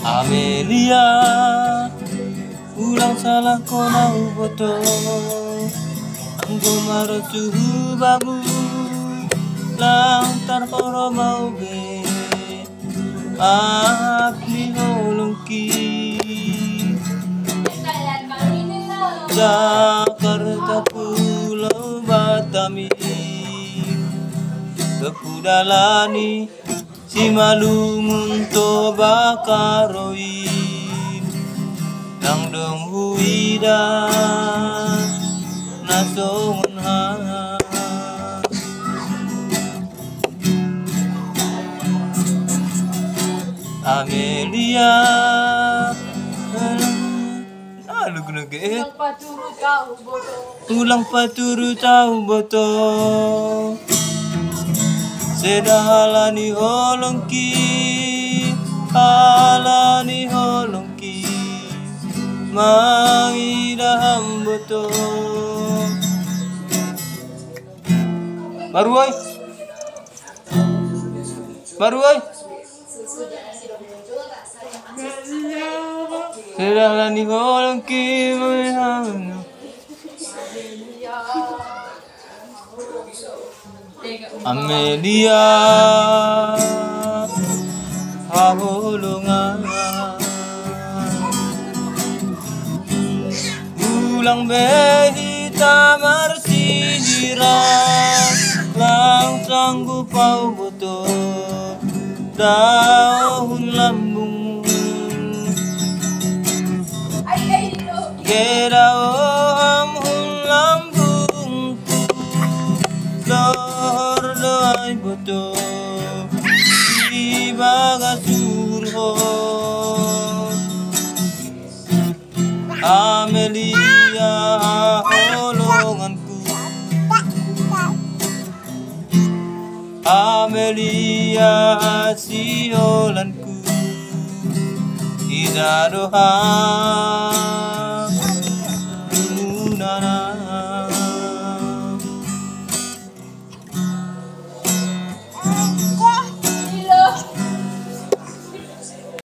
Amelia, ulang salah ko na uboto. Ang gumaro suhu babu, lang tarkoro maube. Apni holong ki, Jakarta Pulau Batami, Kepudalani si Malumun to Bakaroi, Nang dong huida nasongon ha. Amelia, lagu nage. Ulang paturu tahu boto. Sedahalani holongki, halani holongki, mangidaham boto. Maruai, maruai. Sedahalani holongki, mangidaham. Amelia, hahulungan, ulang behita marsihiran, lang sanggup pau boto, daun lambung, gedao hun lambungku, doai boto ibaga surho. Amelia holonganku, Amelia siolanku, ida doha lumunana.